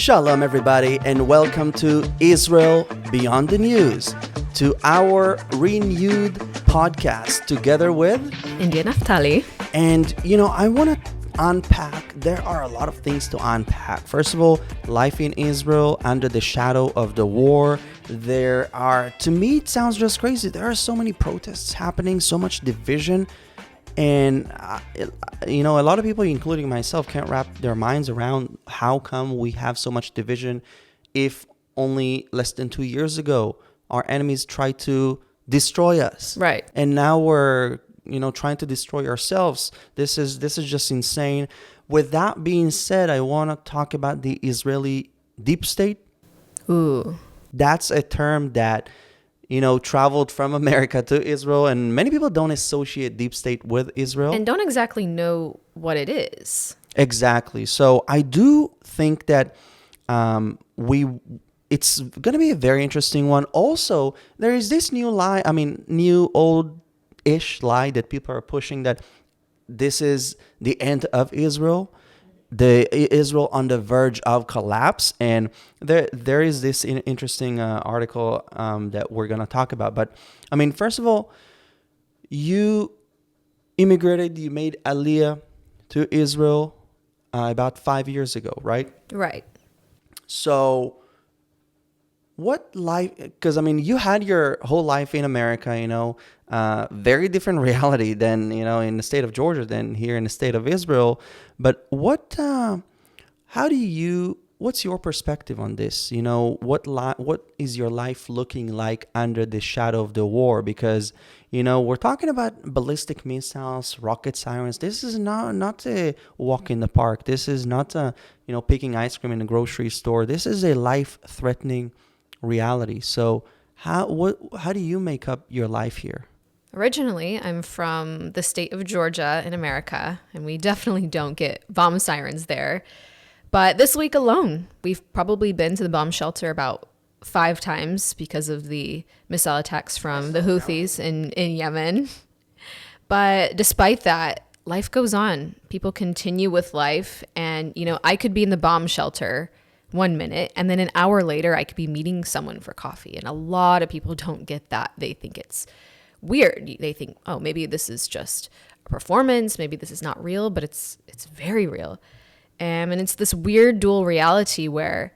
Shalom, everybody, and welcome to Israel Beyond the News, to our renewed podcast together with India Naftali. And, I want to unpack. There are a lot of things to unpack. First of all, life in Israel under the shadow of the war. To me, it sounds just crazy. There are so many protests happening, so much division. And, a lot of people, including myself, can't wrap their minds around how come we have so much division if only less than 2 years ago our enemies tried to destroy us. Right. And now we're, trying to destroy ourselves. This is just insane. With that being said, I want to talk about the Israeli deep state. Ooh. That's a term that traveled from America to Israel, and many people don't associate deep state with Israel. And don't exactly know what it is. Exactly. So I do think that it's going to be a very interesting one. Also, there is this new old-ish lie that people are pushing that this is the end of Israel. Israel on the verge of collapse, and there is this interesting article that we're going to talk about. But first of all, you immigrated, you made Aliyah to Israel about 5 years ago, right? Right. So what life, because you had your whole life in America, very different reality than, in the state of Georgia than here in the state of Israel. But what's your perspective on this? What is your life looking like under the shadow of the war? Because, we're talking about ballistic missiles, rocket sirens. This is not a walk in the park. This is not picking ice cream in a grocery store. This is a life-threatening reality. So how do you make up your life here? Originally, I'm from the state of Georgia in America, and we definitely don't get bomb sirens there. But this week alone, we've probably been to the bomb shelter about 5 times because of the missile attacks from the Houthis in Yemen. But despite that, life goes on. People continue with life. And, I could be in the bomb shelter 1 minute, and then an hour later, I could be meeting someone for coffee. And a lot of people don't get that. They think it's weird. They think, oh, maybe this is just a performance. Maybe this is not real, but it's very real. And it's this weird dual reality where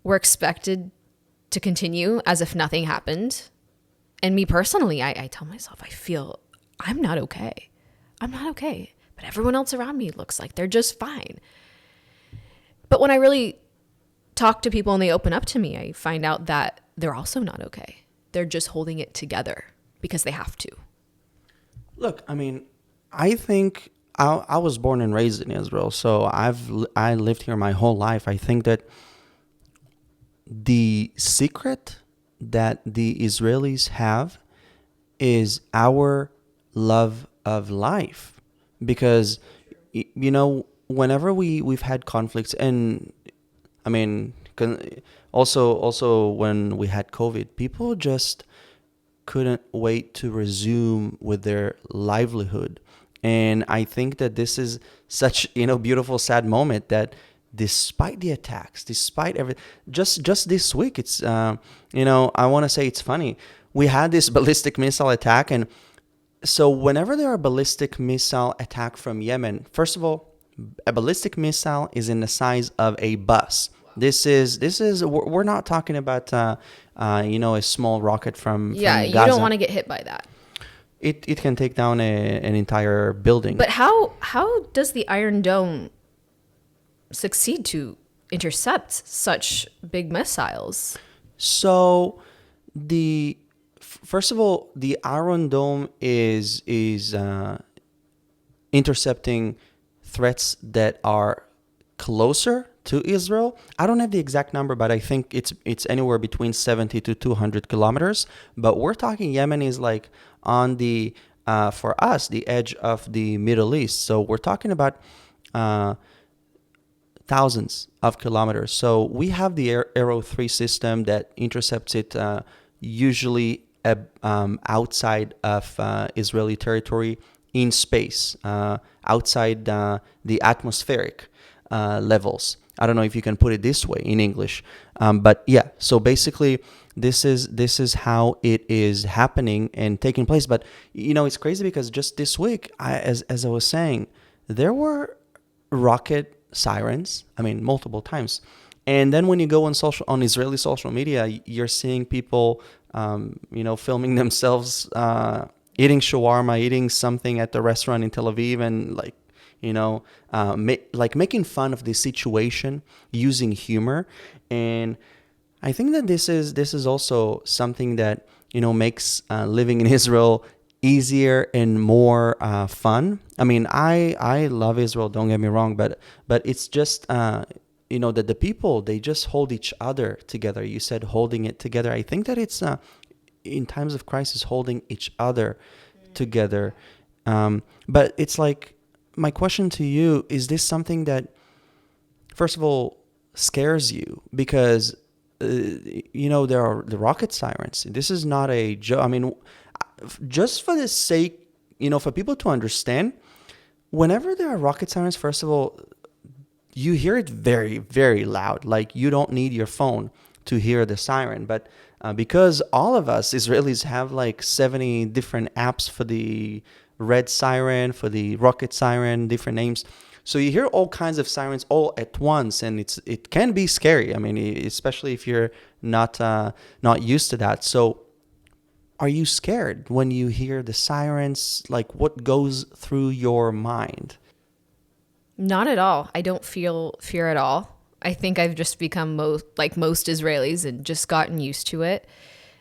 we're expected to continue as if nothing happened. And me personally, I tell myself, I feel I'm not okay. I'm not okay. But everyone else around me looks like they're just fine. But when I really talk to people and they open up to me, I find out that they're also not okay. They're just holding it together because they have to. Look, I think I was born and raised in Israel, so I lived here my whole life. I think that the secret that the Israelis have is our love of life, because whenever we've had conflicts, and also when we had COVID, people just couldn't wait to resume with their livelihood. And I think that this is such, beautiful, sad moment that despite the attacks, despite everything, just this week, it's, I want to say it's funny. We had this ballistic missile attack. And so whenever there are ballistic missile attack from Yemen, first of all, a ballistic missile is in the size of a bus. This is we're not talking about, a small rocket from Gaza. You don't want to get hit by that. It can take down an entire building. But how does the Iron Dome succeed to intercept such big missiles? So first of all, the Iron Dome is intercepting threats that are closer to Israel. I don't have the exact number, but I think it's anywhere between 70 to 200 kilometers. But we're talking Yemen is like on the, for us, the edge of the Middle East. So we're talking about thousands of kilometers. So we have the Arrow 3 system that intercepts it usually outside of Israeli territory in space, outside the atmospheric levels. I don't know if you can put it this way in English, but yeah. So basically, this is how it is happening and taking place. But it's crazy because just this week, as I was saying, there were rocket sirens. I mean, multiple times. And then when you go on Israeli social media, you're seeing people, filming themselves eating shawarma, eating something at the restaurant in Tel Aviv, and like making fun of the situation using humor. And I think that this is also something that makes living in Israel easier and more fun. I mean, I love Israel. Don't get me wrong, but it's just that the people, they just hold each other together. You said holding it together. I think that it's in times of crisis holding each other together. But it's like, my question to you is: this something that, first of all, scares you? Because there are the rocket sirens. This is not a joke. I mean, just for the sake, for people to understand, whenever there are rocket sirens, first of all, you hear it very, very loud. Like, you don't need your phone to hear the siren. But because all of us Israelis have like 70 different apps for the red siren, for the rocket siren, different names. So you hear all kinds of sirens all at once, and it can be scary. I mean, especially if you're not used to that. So are you scared when you hear the sirens? Like, what goes through your mind? Not at all. I don't feel fear at all. I think I've just become like most Israelis and just gotten used to it.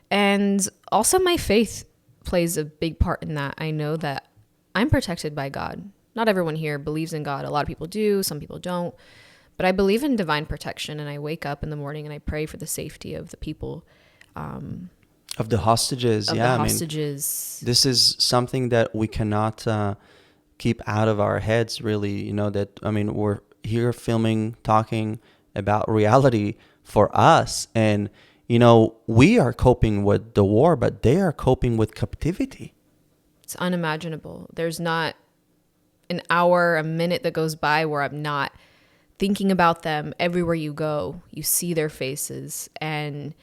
And also my faith plays a big part in that. I know that I'm protected by God. Not everyone here believes in God. A lot of people do, some people don't. But I believe in divine protection, and I wake up in the morning and I pray for the safety of the people. Of the hostages, of yeah. the hostages. I mean, this is something that we cannot keep out of our heads, really. We're here filming, talking about reality for us. And, we are coping with the war, but they are coping with captivity. It's unimaginable. There's not an hour, a minute that goes by where I'm not thinking about them. Everywhere you go, you see their faces. And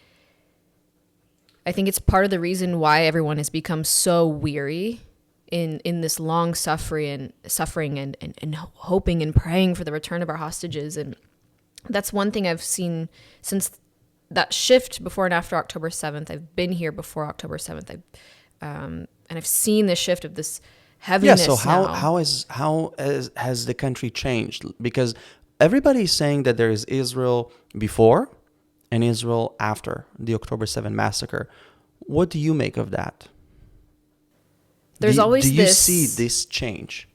I think it's part of the reason why everyone has become so weary in this long suffering and hoping and praying for the return of our hostages. And that's one thing I've seen since that shift before and after October 7th. I've been here before October 7th. And I've seen the shift of this heaviness. Yeah, so how has the country changed? Because everybody's saying that there is Israel before and Israel after the October 7th massacre. What do you make of that? There's always do you this, see this change?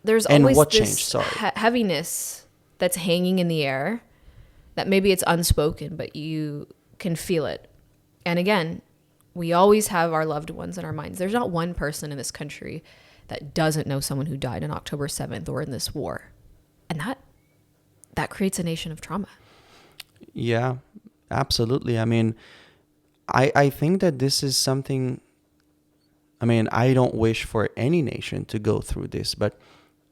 There's And always what this changed? Sorry. heaviness that's hanging in the air that maybe it's unspoken, but you can feel it. And again, we always have our loved ones in our minds. There's not one person in this country that doesn't know someone who died on October 7th or in this war. And that creates a nation of trauma. Yeah, absolutely. I mean, I think that this is something, I mean, I don't wish for any nation to go through this, but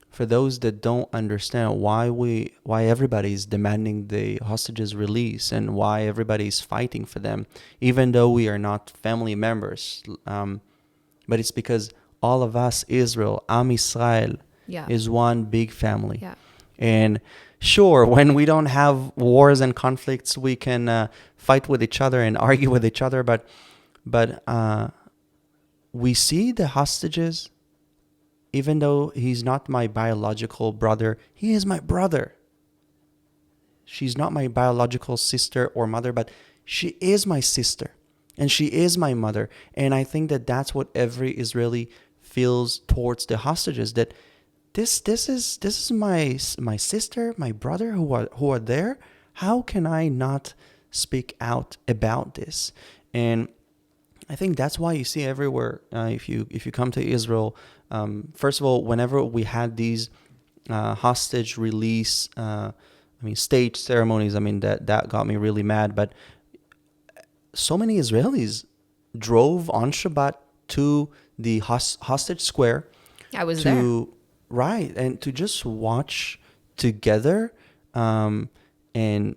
for those that don't understand why everybody's demanding the hostages release and why everybody's fighting for them, even though we are not family members, but it's because all of us, Israel, Am Israel, is one big family. Yeah. And sure, when we don't have wars and conflicts, we can fight with each other and argue with each other, but we see the hostages. Even though he's not my biological brother, he is my brother. She's not my biological sister or mother, but she is my sister and she is my mother. And I think that that's what every Israeli feels towards the hostages, that this is my sister, my brother who are there. How can I not speak out about this? And I think that's why you see everywhere, if you come to Israel, first of all, whenever we had these hostage release, stage ceremonies, that got me really mad. But so many Israelis drove on Shabbat to the hostage square. I was there. Right, and to just watch together. and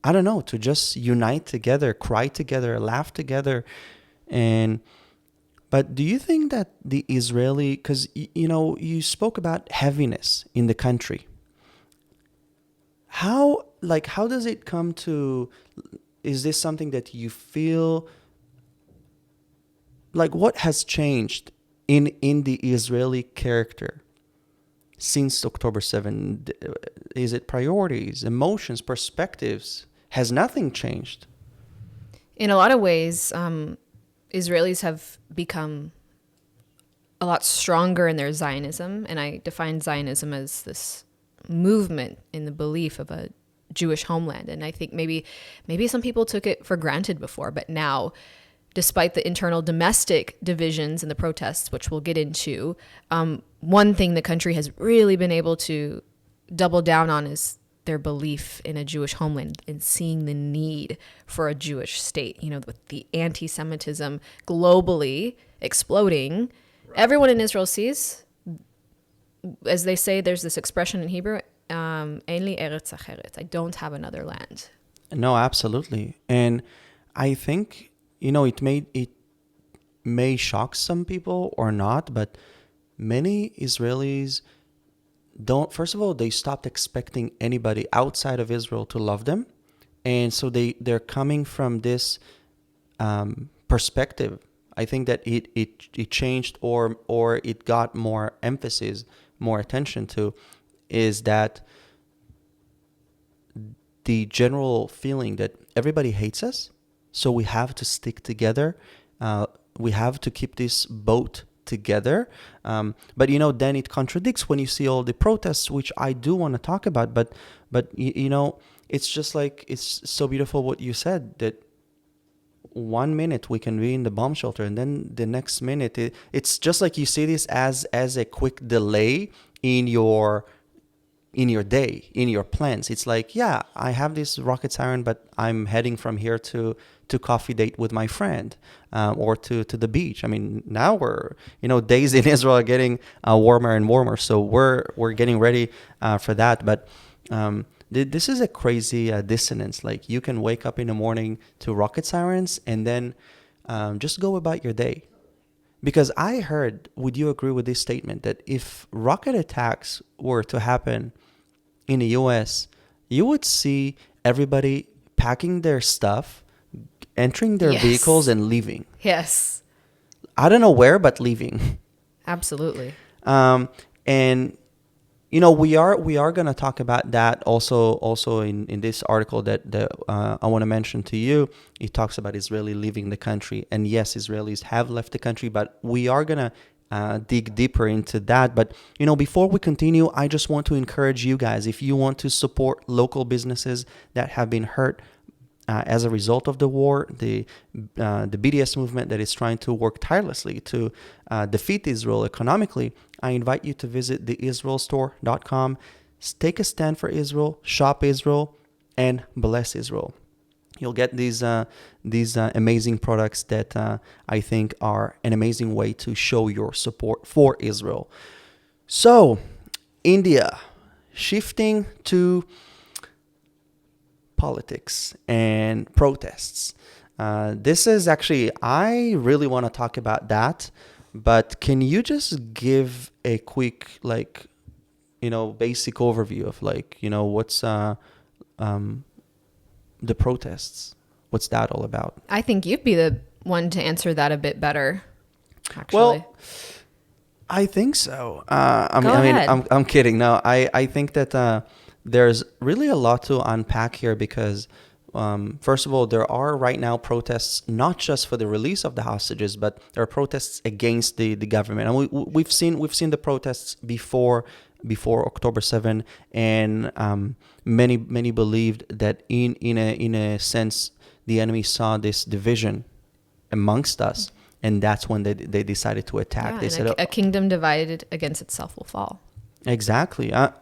I don't know, to just unite together, cry together, laugh together. And but do you think that the Israeli, because you spoke about heaviness in the country, how does it come to, is this something that you feel like, what has changed in the Israeli character since October 7th? Is it priorities, emotions, perspectives? Has nothing changed? In a lot of ways, Israelis have become a lot stronger in their Zionism, and I define Zionism as this movement in the belief of a Jewish homeland. And I think maybe some people took it for granted before, but now, despite the internal domestic divisions and the protests, which we'll get into, one thing the country has really been able to double down on is their belief in a Jewish homeland and seeing the need for a Jewish state. With the anti-Semitism globally exploding, everyone in Israel sees, as they say, there's this expression in Hebrew, Ein li eretz acheret, I don't have another land. No, absolutely. And I think, it may shock some people or not, but many Israelis first of all, they stopped expecting anybody outside of Israel to love them. And so they're coming from this perspective. I think that it changed, or it got more emphasis, more attention to, is that the general feeling that everybody hates us, so we have to stick together. We have to keep this boat together. But then it contradicts when you see all the protests, which I do want to talk about. But it's just like, it's so beautiful what you said, that 1 minute we can be in the bomb shelter, and then the next minute it's just like you see this as a quick delay in your day, in your plans. It's like, yeah, I have this rocket siren, but I'm heading from here to coffee date with my friend, or to the beach. I mean, now we're, days in Israel are getting warmer and warmer, so we're getting ready for that. But this is a crazy dissonance. Like, you can wake up in the morning to rocket sirens and then just go about your day. Because I heard, would you agree with this statement, that if rocket attacks were to happen in the US, you would see everybody packing their stuff, entering their vehicles and leaving. Yes. I don't know where, but leaving. Absolutely. And we are going to talk about that also in this article that I want to mention to you. It talks about Israeli leaving the country, and yes, Israelis have left the country, but we are going to dig deeper into that. But before we continue, I just want to encourage you guys, if you want to support local businesses that have been hurt as a result of the war, the BDS movement that is trying to work tirelessly to defeat Israel economically, I invite you to visit theisraelstore.com. Take a stand for Israel, shop Israel, and bless Israel. You'll get these amazing products that I think are an amazing way to show your support for Israel. So, India, shifting to politics and protests. This is actually, I really want to talk about that, but can you just give a quick, basic overview of what's the protests? What's that all about? I think you'd be the one to answer that a bit better, actually. Well, I think so. I'm kidding. No, I think that there's really a lot to unpack here, because first of all, there are right now protests not just for the release of the hostages, but there are protests against the government, and we've seen the protests before October 7, and many believed that in a sense the enemy saw this division amongst us, and that's when they decided to attack. They said a kingdom divided against itself will fall. Exactly. I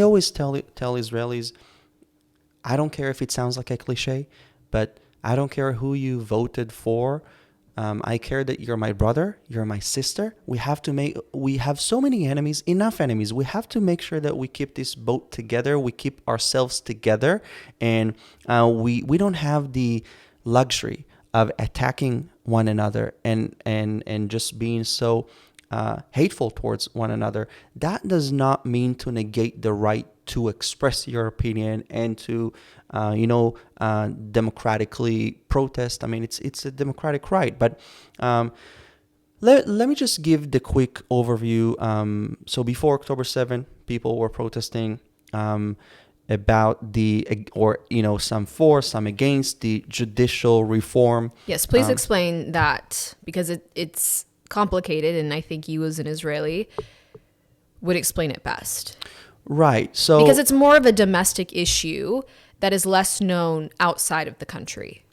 always tell Israelis, I don't care if it sounds like a cliche, but I don't care who you voted for. I care that you're my brother, you're my sister. We have so many enemies, enough enemies. We have to make sure that we keep this boat together, we keep ourselves together, and we don't have the luxury of attacking one another and just being so hateful towards one another. That does not mean to negate the right to express your opinion and to, democratically protest. I mean, it's a democratic right. But let me just give the quick overview. So before October 7, people were protesting about some for, some against the judicial reform. Yes, please explain that, because it's complicated, and I think you as an Israeli would explain it best. Right. So because it's more of a domestic issue that is less known outside of the country.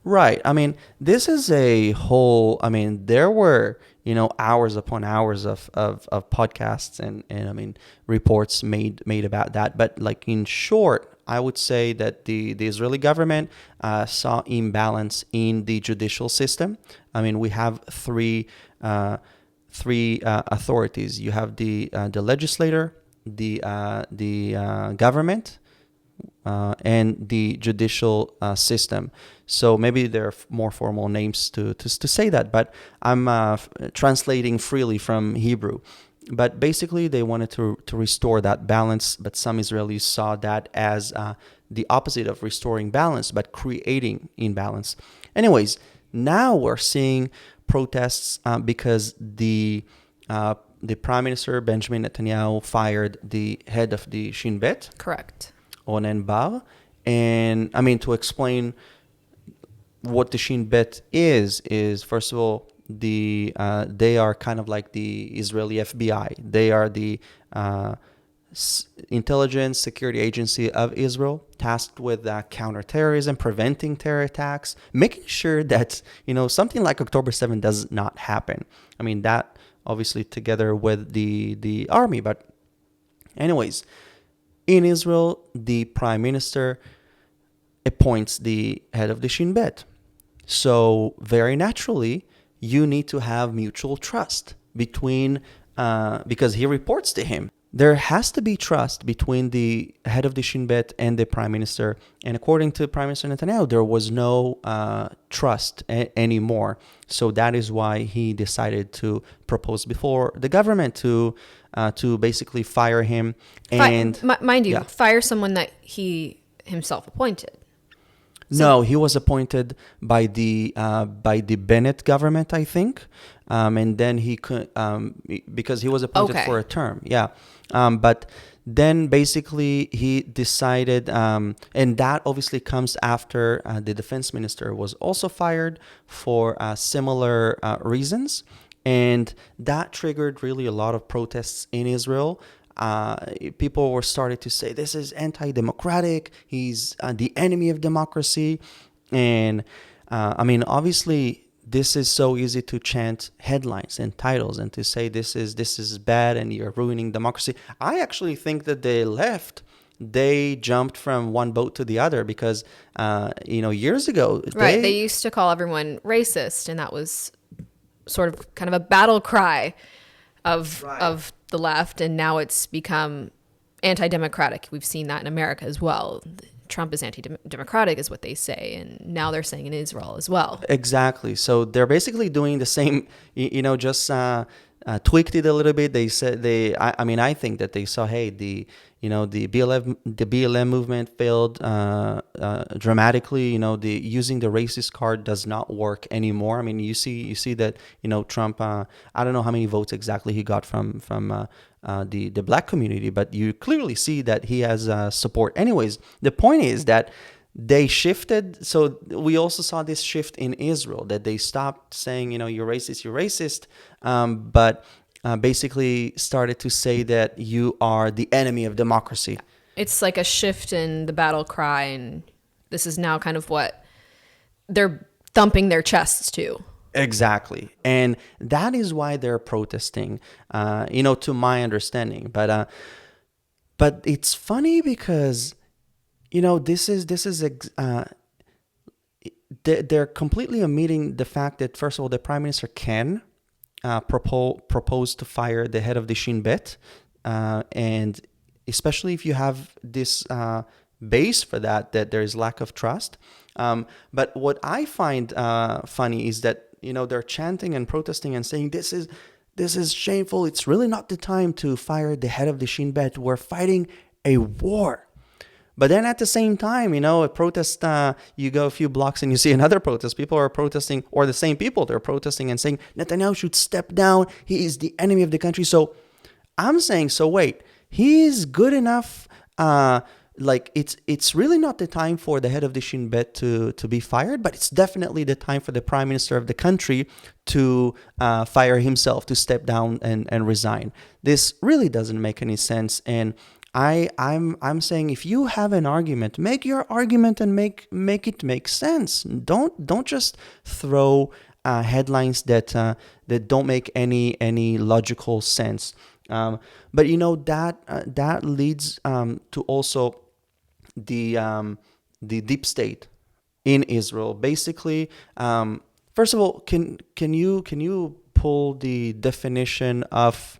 Right. I mean, this is a whole, I mean, there were, hours upon hours of podcasts and I mean, reports made about that. But like in short, I would say that the Israeli government saw imbalance in the judicial system. I mean, we have three authorities. You have the legislator, the government, and the judicial system. So maybe there are more formal names to say that, but I'm translating freely from Hebrew. But basically, they wanted to restore that balance, but some Israelis saw that as the opposite of restoring balance, but creating imbalance. Anyways, now we're seeing protests because the Prime Minister Benjamin Netanyahu fired the head of the Shin Bet. Correct. Onen Bar. And I mean, to explain what the Shin Bet is first of all, they are kind of like the Israeli FBI. They are the intelligence security agency of Israel, tasked with counterterrorism, preventing terror attacks, making sure that something like October 7 does not happen. I mean, that obviously together with the army. But anyways, in Israel, the prime minister appoints the head of the Shin Bet. So very naturally, you need to have mutual trust between, because he reports to him. There has to be trust between the head of the Shin Bet and the prime minister. And according to Prime Minister Netanyahu, there was no trust anymore. So that is why he decided to propose before the government to basically fire him. And mind you, fire someone that he himself appointed. No, he was appointed by the Bennett government, I think, and then he could because he was appointed for a term, but then basically he decided, and that obviously comes after the defense minister was also fired for similar reasons, and that triggered really a lot of protests in Israel. People were started to say this is anti-democratic. He's the enemy of democracy, and I mean, obviously, this is so easy to chant headlines and titles and to say this is bad and you're ruining democracy. I actually think that they jumped from one boat to the other because years ago, they used to call everyone racist, and that was sort of kind of a battle cry of the left, and now it's become anti-democratic. We've seen that in America as well. Trump is anti-democratic is what they say, and now they're saying in Israel as well. Exactly. So they're basically doing the same, just tweaked it a little bit. They said I think that they saw, hey, the BLM movement failed dramatically. Using the racist card does not work anymore. I mean, you see that Trump. I don't know how many votes exactly he got from the black community, but you clearly see that he has support. Anyways, the point is that they shifted. So we also saw this shift in Israel, that they stopped saying, you're racist, but basically started to say that you are the enemy of democracy. It's like a shift in the battle cry, and this is now kind of what they're thumping their chests to. Exactly. And that is why they're protesting, to my understanding. But it's funny because, this is they're completely omitting the fact that, first of all, the prime minister can propose to fire the head of the Shin Bet, and especially if you have this base for that there is lack of trust. But what I find funny is that they're chanting and protesting and saying this is shameful. It's really not the time to fire the head of the Shin Bet. We're fighting a war. But then at the same time, a protest, you go a few blocks and you see another protest. People are protesting, or the same people, they're protesting and saying Netanyahu should step down. He is the enemy of the country. So I'm saying, so wait, he is good enough. It's really not the time for the head of the Shin Bet to be fired, but it's definitely the time for the prime minister of the country to fire himself, to step down and resign. This really doesn't make any sense. And I'm saying, if you have an argument, make your argument and make it make sense. Don't just throw headlines that don't make any logical sense. But that leads to also the deep state in Israel. Basically, first of all, can you pull the definition of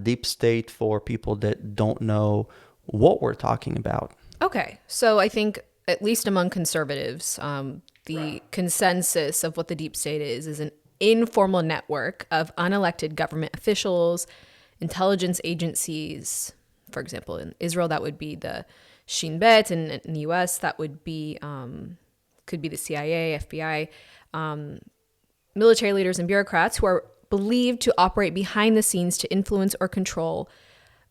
deep state for people that don't know what we're talking about? Okay, so I think at least among conservatives, the consensus of what the deep state is an informal network of unelected government officials, intelligence agencies. For example, in Israel, that would be the Shin Bet, and in the U.S., that would be could be the CIA, FBI, military leaders and bureaucrats who are believed to operate behind the scenes to influence or control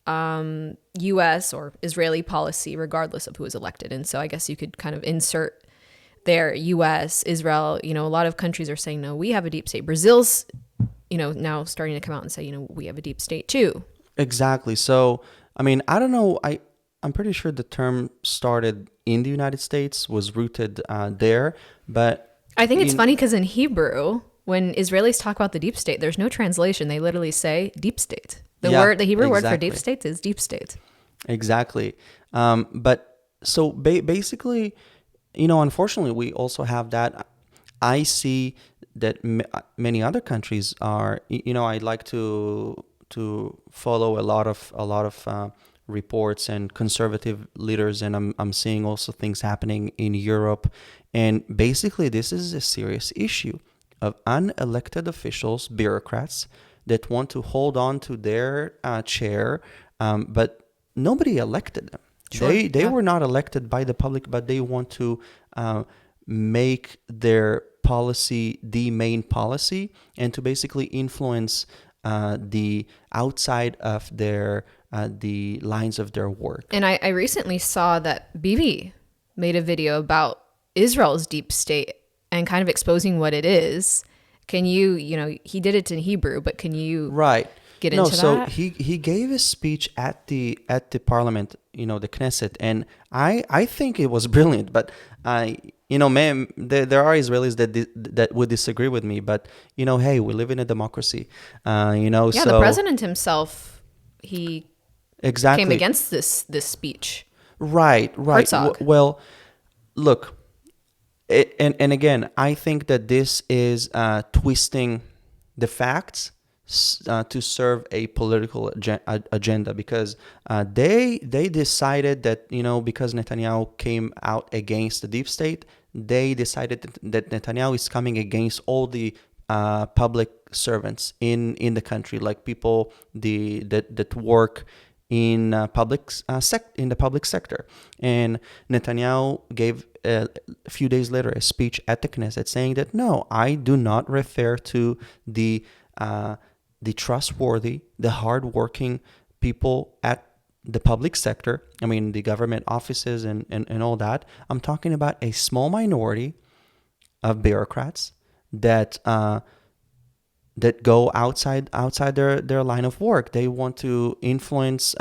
U.S. or Israeli policy, regardless of who is elected. And so I guess you could kind of insert there U.S., Israel. A lot of countries are saying, no, we have a deep state. Brazil's, now starting to come out and say, we have a deep state too. Exactly. So, I don't know. I'm pretty sure the term started in the United States, was rooted there. But I think it's funny because in Hebrew, when Israelis talk about the deep state, there's no translation. They literally say deep state. The Hebrew word for deep state is deep state. Exactly. But so basically, unfortunately, we also have that. I see that many other countries are, I'd like to follow a lot of reports and conservative leaders, and I'm seeing also things happening in Europe. And basically, this is a serious issue of unelected officials, bureaucrats that want to hold on to their chair, but nobody elected them. Sure, they were not elected by the public, but they want to make their policy the main policy and to basically influence the outside of their the lines of their work. And I recently saw that Bibi made a video about Israel's deep state and kind of exposing what it is. Can you, he did it in Hebrew, but can you get into that? So he gave a speech at the parliament, the Knesset, and I think it was brilliant. But man, there are Israelis that would disagree with me. But hey, we live in a democracy. Yeah, so the president himself, he exactly came against this speech. Right. Well, look. And again, I think that this is twisting the facts to serve a political agenda, because they decided that because Netanyahu came out against the deep state, they decided that Netanyahu is coming against all the public servants in the country, like people that work in the public sector. And Netanyahu gave a few days later a speech at the Knesset saying that no, I do not refer to the trustworthy, the hardworking people at the public sector. The government offices and all that. I'm talking about a small minority of bureaucrats that go outside their line of work. They want to influence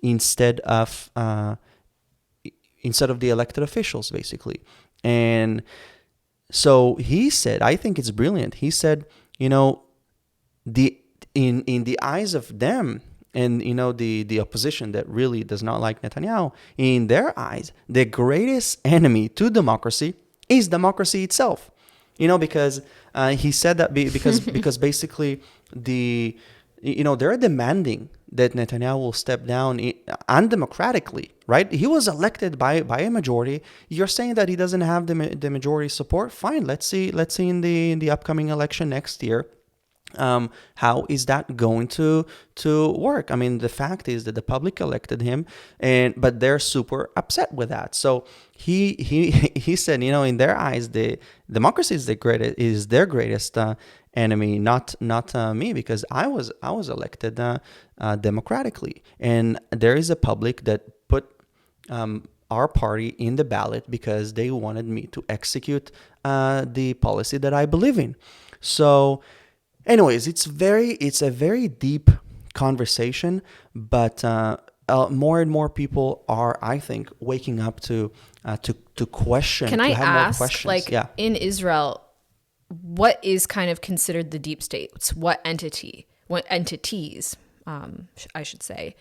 instead of the elected officials, basically. And so he said, I think it's brilliant. He said, in the eyes of them, and the opposition that really does not like Netanyahu, in their eyes, the greatest enemy to democracy is democracy itself. Because he said that because basically they're demanding that Netanyahu will step down undemocratically, right? He was elected by a majority. You're saying that he doesn't have the majority support. Fine, let's see in the upcoming election next year. How is that going to work? I mean, the fact is that the public elected him, but they're super upset with that. So he said, in their eyes, the democracy is their greatest enemy, not me, because I was elected democratically, and there is a public that put our party in the ballot because they wanted me to execute the policy that I believe in. So anyways, it's a very deep conversation, but more and more people are, I think, waking up to question. Can to I have ask, more questions. like, Yeah. in Israel, what is kind of considered the deep state? What entities, I should say,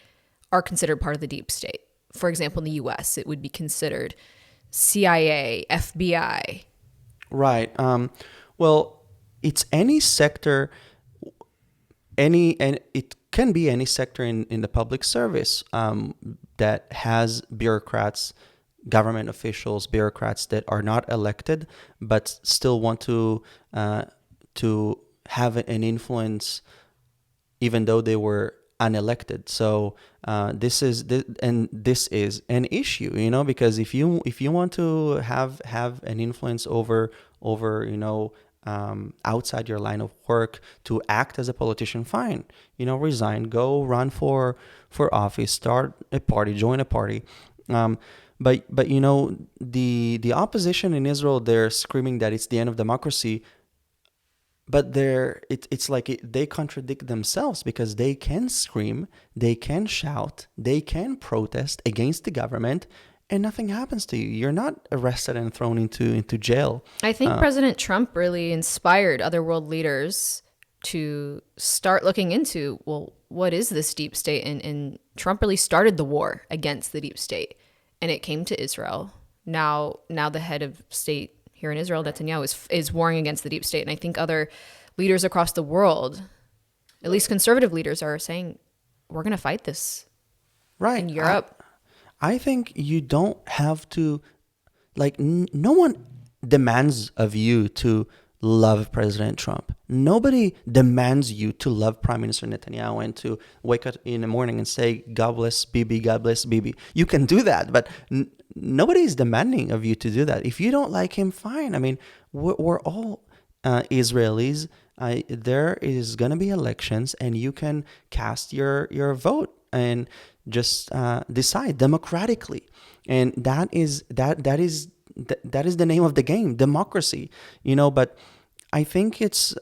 are considered part of the deep state? For example, in the U.S., it would be considered CIA, FBI. Right. Well, it's any sector, and it can be any sector in the public service that has bureaucrats, government officials, bureaucrats that are not elected but still want to have an influence even though they were unelected. So this is an issue, because if you want to have an influence over outside your line of work, to act as a politician, fine, resign, go run for office, start a party, join a party. But the opposition in Israel, they're screaming that it's the end of democracy, but it's like they contradict themselves, because they can scream, they can shout, they can protest against the government, and nothing happens to you. You're not arrested and thrown into jail. I think President Trump really inspired other world leaders to start looking into, well, what is this deep state? And Trump really started the war against the deep state, and it came to Israel. Now the head of state here in Israel, Netanyahu, is warring against the deep state. And I think other leaders across the world, at least conservative leaders, are saying, we're going to fight this. Right. In Europe. I think you don't have to, no one demands of you to love President Trump. Nobody demands you to love Prime Minister Netanyahu and to wake up in the morning and say, God bless Bibi, God bless Bibi. You can do that, but nobody is demanding of you to do that. If you don't like him, fine. I mean, we're all Israelis. There is going to be elections, and you can cast your vote and just decide democratically. And that is the name of the game, democracy. But I think it's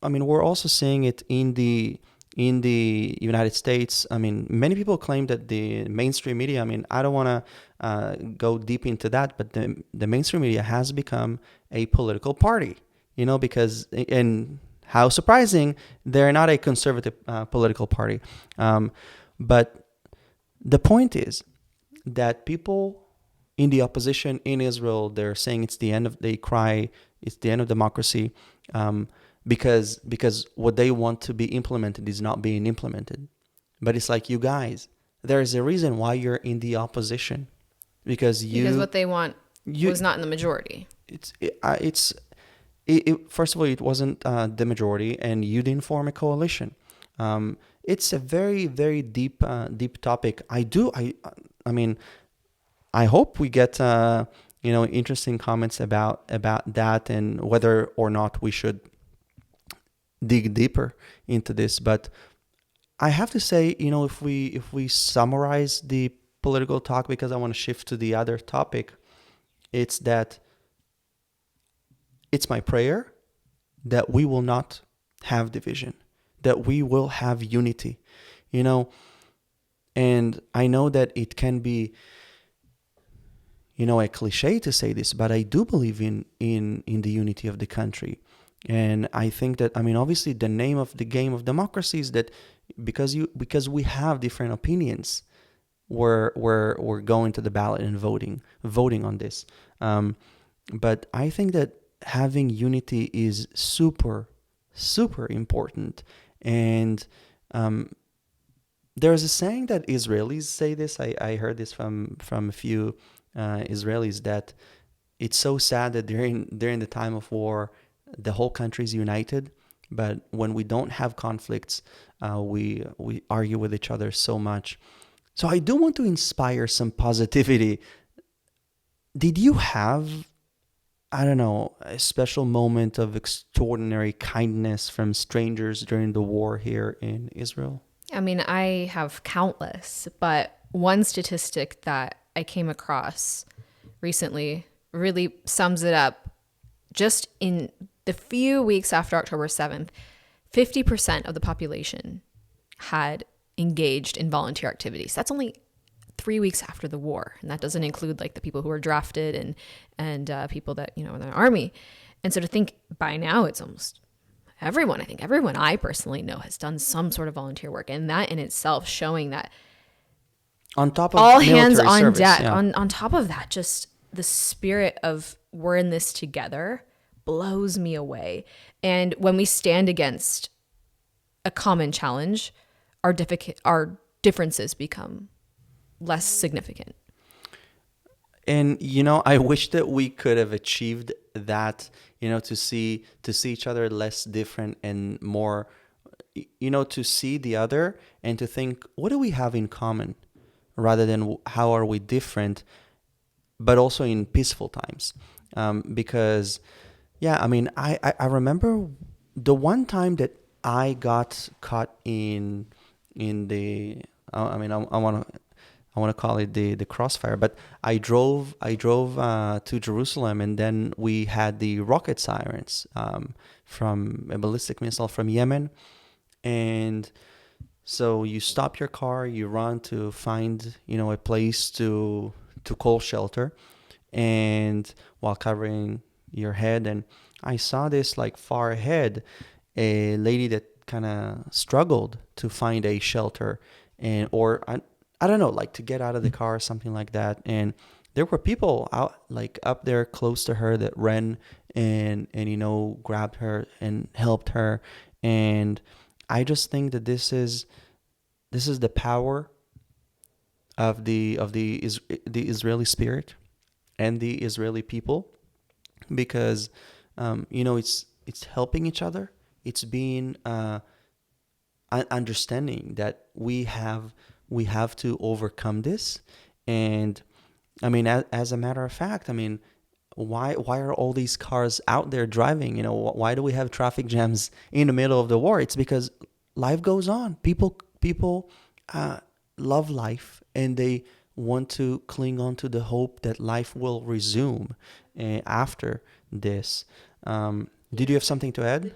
we're also seeing it in the United States. I mean, many people claim that the mainstream media, I don't want to go deep into that, but the mainstream media has become a political party, because, and how surprising, they're not a conservative political party. But the point is that people in the opposition in Israel, they're saying it's the end of democracy, because what they want to be implemented is not being implemented. But it's like, you guys, there is a reason why you're in the opposition, because what they want was not in the majority. First of all, it wasn't the majority, and you didn't form a coalition. It's a very, very deep topic. I hope we get interesting comments about that, and whether or not we should dig deeper into this. But I have to say, if we summarize the political talk, because I want to shift to the other topic, it's that it's my prayer that we will not have division, that we will have unity, and I know that it can be, a cliche to say this, but I do believe in the unity of the country. And I think that, obviously the name of the game of democracy is that because we have different opinions, we're going to the ballot and voting on this. But I think that having unity is super, super important. And um, there's a saying that Israelis say this. I heard this from a few Israelis, that it's so sad that during the time of war, the whole country is united, but when we don't have conflicts, we argue with each other so much. So I do want to inspire some positivity. Did you have, I don't know, a special moment of extraordinary kindness from strangers during the war here in Israel? I mean, I have countless, but one statistic that I came across recently really sums it up. Just in the few weeks after October 7th, 50% of the population had engaged in volunteer activities. That's only 3 weeks after the war, and that doesn't include like the people who were drafted and people that in the army. And so to think by now it's almost everyone. I think everyone I personally know has done some sort of volunteer work, and that in itself showing that On top of all hands military on service, deck. yeah. On top of that, just the spirit of we're in this together blows me away. And when we stand against a common challenge, our differences become less significant. And I wish that we could have achieved that, to see each other less different and more, to see the other and to think, what do we have in common, rather than how are we different, but also in peaceful times. Because, yeah, I mean, I remember the one time that I got caught in the, I mean, I want to call it the crossfire, but I drove to Jerusalem, and then we had the rocket sirens from a ballistic missile from Yemen. And so you stop your car, you run to find a place to call shelter, and while covering your head. And I saw this, like, far ahead, a lady that kind of struggled to find a shelter, and or I don't know, like, to get out of the car or something like that. And there were people out, like, up there close to her, that ran and grabbed her and helped her. And I just think that this is the power of the Israeli spirit and the Israeli people, because it's helping each other. It's being understanding that we have to overcome this. And I mean, as a matter of fact, I mean, why are all these cars out there driving? Why do we have traffic jams in the middle of the war? It's because life goes on. People love life, and they want to cling on to the hope that life will resume after this. Did you have something to add?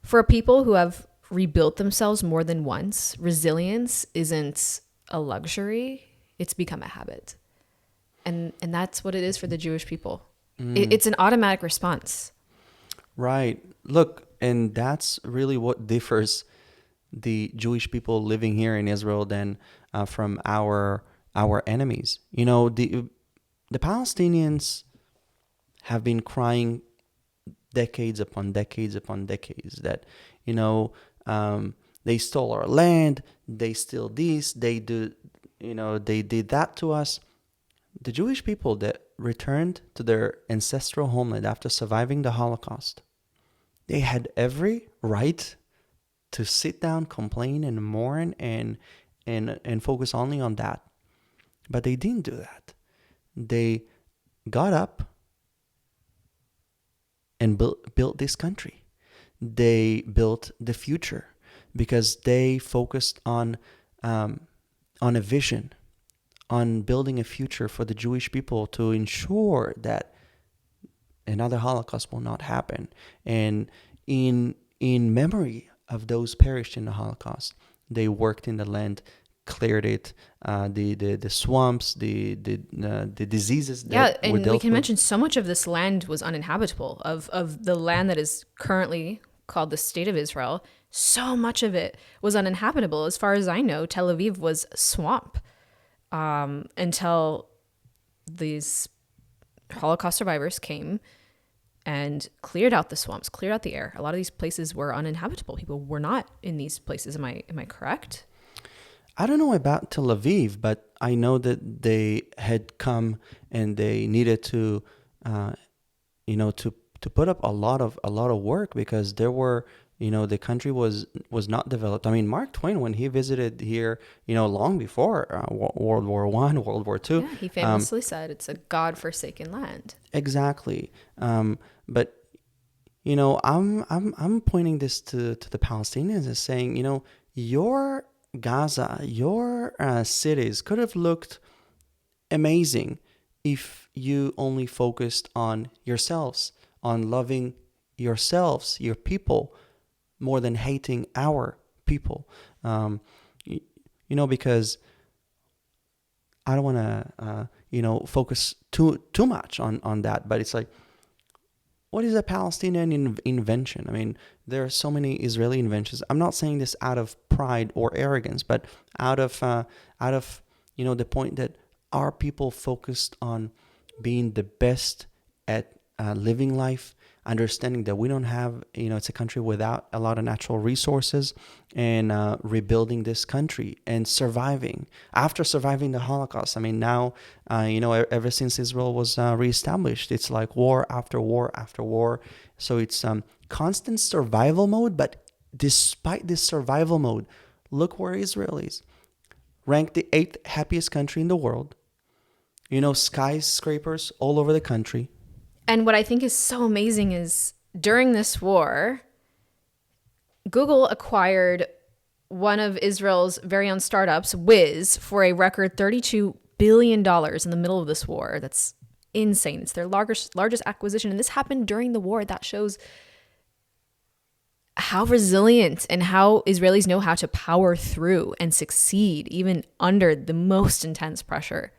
For people who have rebuilt themselves more than once, resilience isn't a luxury, it's become a habit. And that's what it is for the Jewish people. It's an automatic response. Right. Look, and that's really what differs the Jewish people living here in Israel than from our enemies. The Palestinians have been crying decades upon decades upon decades that they stole our land, they steal this, they did that to us. The Jewish people that returned to their ancestral homeland after surviving the Holocaust, they had every right to sit down, complain, and mourn, and focus only on that. But they didn't do that. They got up and built this country. They built the future because they focused on a vision, on building a future for the Jewish people to ensure that another Holocaust will not happen. And in memory of those perished in the Holocaust, they worked in the land, cleared it, the swamps, the diseases that were and dealt we can with. mention so much of this land was uninhabitable. Of the land that is currently called the State of Israel, so much of it was uninhabitable. As far as I know, Tel Aviv was swamp until these Holocaust survivors came and cleared out the swamps, cleared out the air. A lot of these places were uninhabitable. People were not in these places. Am I correct? I don't know about Tel Aviv, but I know that they had come and they needed to, uh, to put up a lot of work because there were, the country was not developed. I mean, Mark Twain, when he visited here, long before World War One, World War Two, Yeah, he famously said it's a God-forsaken land. exactly. But I'm pointing this to the Palestinians as saying, your Gaza, your cities could have looked amazing if you only focused on yourselves, on loving yourselves, your people, more than hating our people. Um, y- because I don't want to, focus too much on that. But it's like, what is a Palestinian invention? I mean, there are so many Israeli inventions. I'm not saying this out of pride or arrogance, but out of the point that our people focused on being the best at living life, understanding that we don't have, it's a country without a lot of natural resources, and rebuilding this country and surviving after surviving the Holocaust. I mean, now, ever since Israel was reestablished, it's like war after war after war. So it's constant survival mode. But despite this survival mode, look where Israel is. Ranked the 8th happiest country in the world. Skyscrapers all over the country. And what I think is so amazing is during this war, Google acquired one of Israel's very own startups, Wiz, for a record $32 billion in the middle of this war. That's insane. It's their largest acquisition. And this happened during the war. That shows how resilient and how Israelis know how to power through and succeed even under the most intense pressure.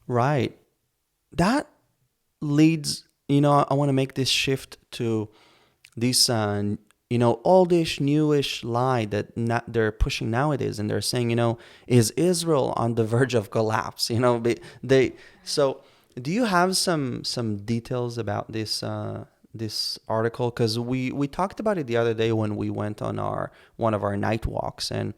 Right. That leads, I want to make this shift to this, oldish, newish lie that they're pushing nowadays. And they're saying, is Israel on the verge of collapse? So do you have some details about this article? Because we talked about it the other day when we went on one of our night walks. And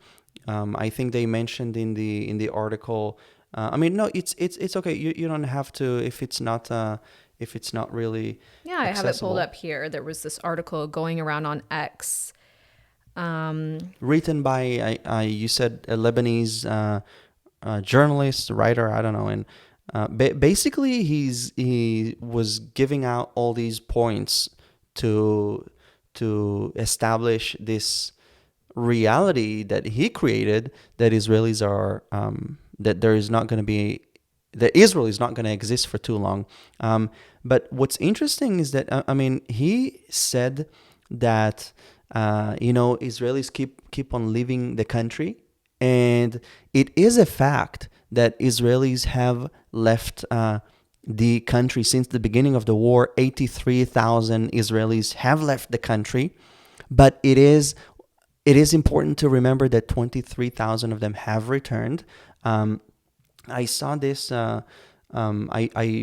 I think they mentioned in the article, I mean, no, it's okay. You don't have to if it's not really Yeah, I have it pulled accessible. up here. There was this article going around on X. Written by you said a Lebanese journalist, writer, I don't know, and basically he was giving out all these points to establish this reality that he created, that Israelis are that there is not going to be that Israel is not going to exist for too long. But what's interesting is that I mean, he said that Israelis keep on leaving the country, and it is a fact that Israelis have left the country since the beginning of the war. 83,000 Israelis have left the country, but it is important to remember that 23,000 of them have returned. I saw this. I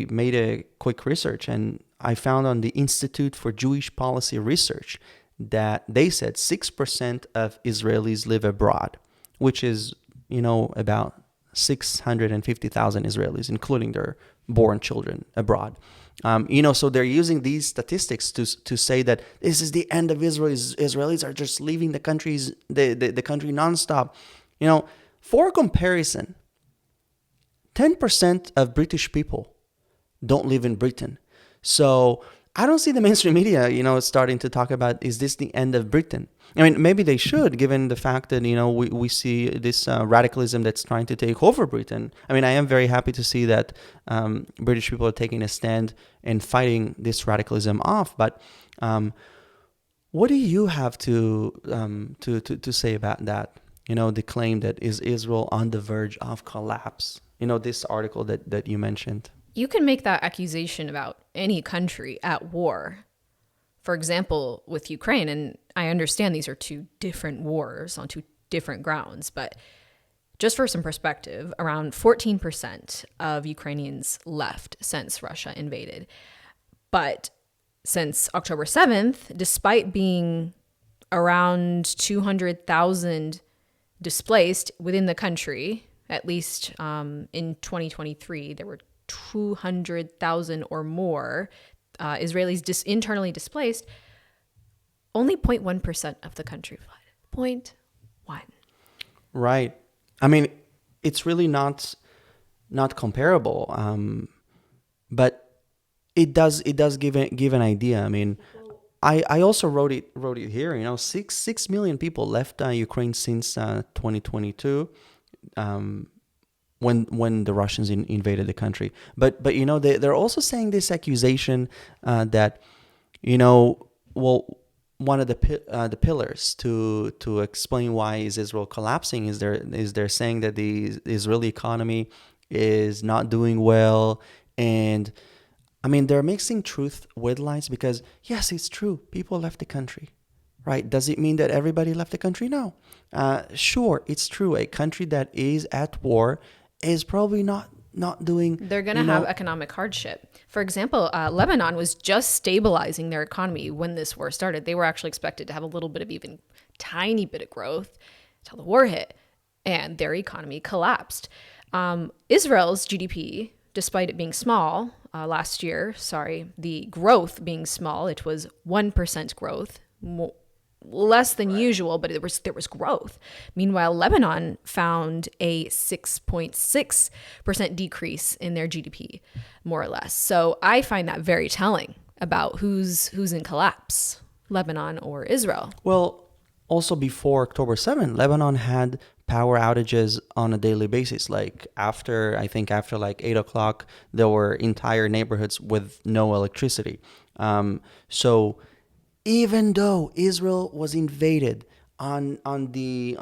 made a quick research, and I found on the Institute for Jewish Policy Research that they said 6% of Israelis live abroad, which is, about 650,000 Israelis, including their born children abroad. So they're using these statistics to say that this is the end of Israel. Israelis are just leaving the the country nonstop. For comparison, 10% of British people don't live in Britain. So I don't see the mainstream media, starting to talk about, is this the end of Britain? I mean, maybe they should, given the fact that, we see this radicalism that's trying to take over Britain. I mean, I am very happy to see that British people are taking a stand and fighting this radicalism off. But what do you have to say about that? The claim that is Israel on the verge of collapse? This article that you mentioned. You can make that accusation about any country at war. For example, with Ukraine, and I understand these are two different wars on two different grounds, but just for some perspective, around 14% of Ukrainians left since Russia invaded. But since October 7th, despite being around 200,000 displaced within the country, at least in 2023, there were 200,000 or more Israelis internally displaced. Only 0.1% of the country fled. 0.1. Right. I mean, it's really not comparable. But it does give an idea. I mean, I also wrote it here. 6 million people left Ukraine since 2022, when the Russians invaded the country. But they're also saying this accusation that well, one of the pillars to explain why is Israel collapsing is they're saying that the Israeli economy is not doing well. And I mean, they're mixing truth with lies, because yes, it's true, people left the country, right? Does it mean that everybody left the country? No. Sure, it's true, a country that is at war is probably not doing. They're going to have economic hardship. For example, Lebanon was just stabilizing their economy when this war started. They were actually expected to have a little bit of even tiny bit of growth until the war hit, and their economy collapsed. Israel's GDP, despite it being small last year, the growth being small, it was 1% growth, less than usual, but there was growth. Meanwhile, Lebanon found a 6.6% decrease in their GDP, more or less. So I find that very telling about who's in collapse, Lebanon or Israel. Well, also before October 7th, Lebanon had power outages on a daily basis. Like after like 8 o'clock, there were entire neighborhoods with no electricity. So even though Israel was invaded on the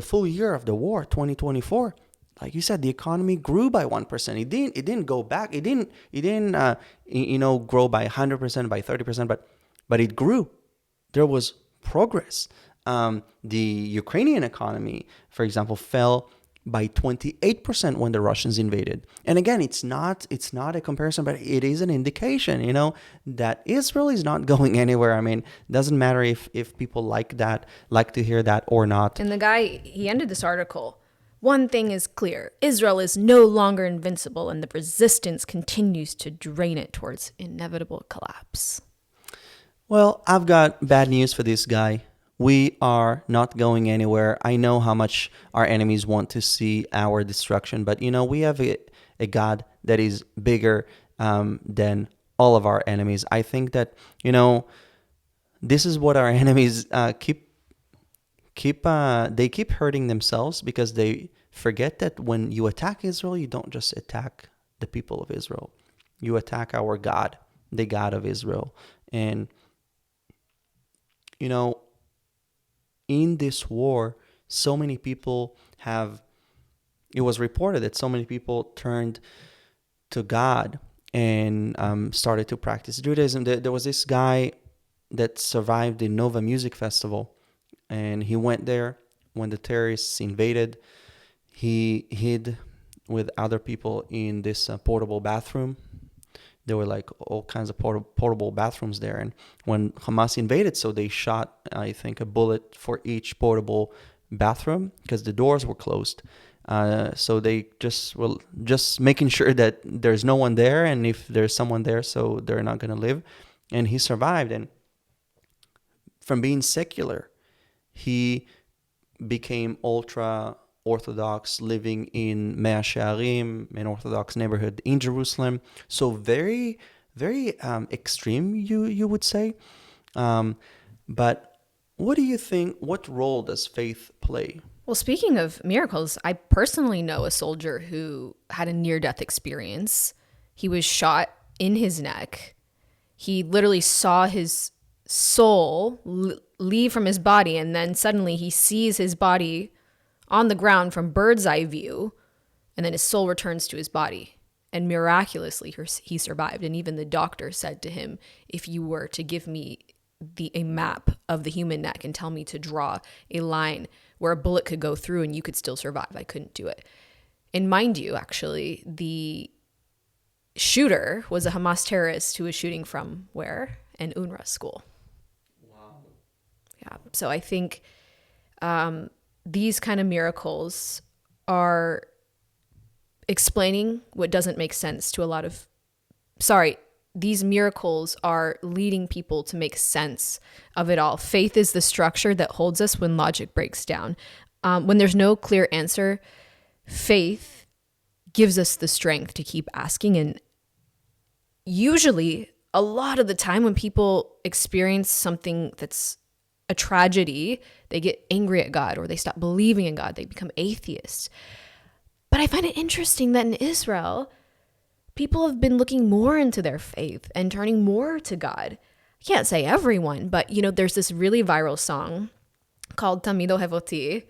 full year of the war, 2024, like you said, the economy grew by 1%. It didn't go back. It didn't grow by 100%, by 30%, but it grew. There was progress. The Ukrainian economy, for example, fell by 28% when the Russians invaded. And again, it's not a comparison, but it is an indication, that Israel is not going anywhere. I mean, it doesn't matter if people like to hear that or not. And the guy, he ended this article. One thing is clear. Israel is no longer invincible, and the resistance continues to drain it towards inevitable collapse. Well, I've got bad news for this guy. We are not going anywhere. I know how much our enemies want to see our destruction, but we have a God that is bigger than all of our enemies. I think that this is what our enemies keep hurting themselves, because they forget that when you attack Israel, you don't just attack the people of Israel. You attack our God, the God of Israel, and in this war, so many people it was reported that so many people turned to God and started to practice Judaism. There was this guy that survived the Nova Music Festival, and he went there when the terrorists invaded. He hid with other people in this portable bathroom. There were like all kinds of portable bathrooms there. And when Hamas invaded, so they shot, I think, a bullet for each portable bathroom because the doors were closed. So they just making sure that there's no one there. And if there's someone there, so they're not going to live. And he survived. And from being secular, he became ultra Orthodox, living in Mea Shearim, an Orthodox neighborhood in Jerusalem. So very, very extreme, you would say. But what do you think? What role does faith play? Well, speaking of miracles, I personally know a soldier who had a near-death experience. He was shot in his neck. He literally saw his soul leave from his body, and then suddenly he sees his body on the ground from bird's eye view, and then his soul returns to his body. And miraculously, he survived. And even the doctor said to him, if you were to give me a map of the human neck and tell me to draw a line where a bullet could go through and you could still survive. I couldn't do it. And mind you, actually, the shooter was a Hamas terrorist who was shooting from where? An UNRWA school. Wow. Yeah. So I think these kind of miracles are explaining what doesn't make sense to a lot of, these miracles are leading people to make sense of it all. Faith is the structure that holds us when logic breaks down. When there's no clear answer, faith gives us the strength to keep asking. And usually, a lot of the time when people experience something that's a tragedy, they get angry at God or they stop believing in God. They become atheists. But I find it interesting that in Israel, people have been looking more into their faith and turning more to God. I can't say everyone, but there's this really viral song called Tamido Hevoti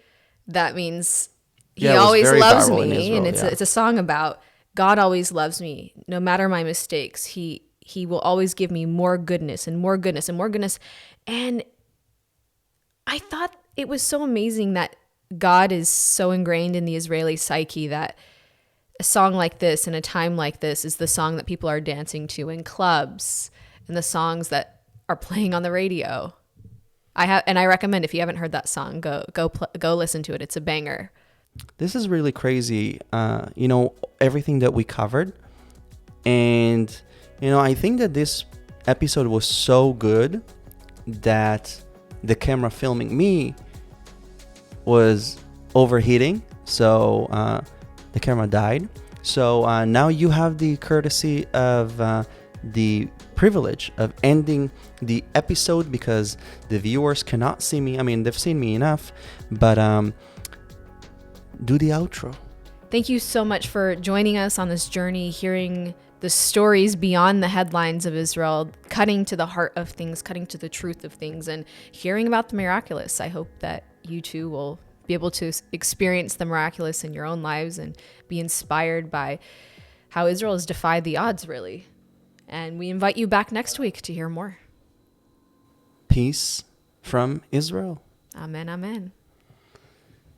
that means he always loves me. Israel, and it's a song about God always loves me. No matter my mistakes, he will always give me more goodness and more goodness and more goodness. And I thought it was so amazing that God is so ingrained in the Israeli psyche that a song like this in a time like this is the song that people are dancing to in clubs and the songs that are playing on the radio. I recommend, if you haven't heard that song, go listen to it. It's a banger. This is really crazy. Everything that we covered, and I think that this episode was so good that the camera filming me was overheating, so the camera died. So now you have the courtesy of the privilege of ending the episode, because the viewers cannot see me. I mean, they've seen me enough, but do the outro. Thank you so much for joining us on this journey, hearing the stories beyond the headlines of Israel, cutting to the heart of things, cutting to the truth of things, and hearing about the miraculous. I hope that you too will be able to experience the miraculous in your own lives and be inspired by how Israel has defied the odds, really. And we invite you back next week to hear more. Peace from Israel. Amen, amen.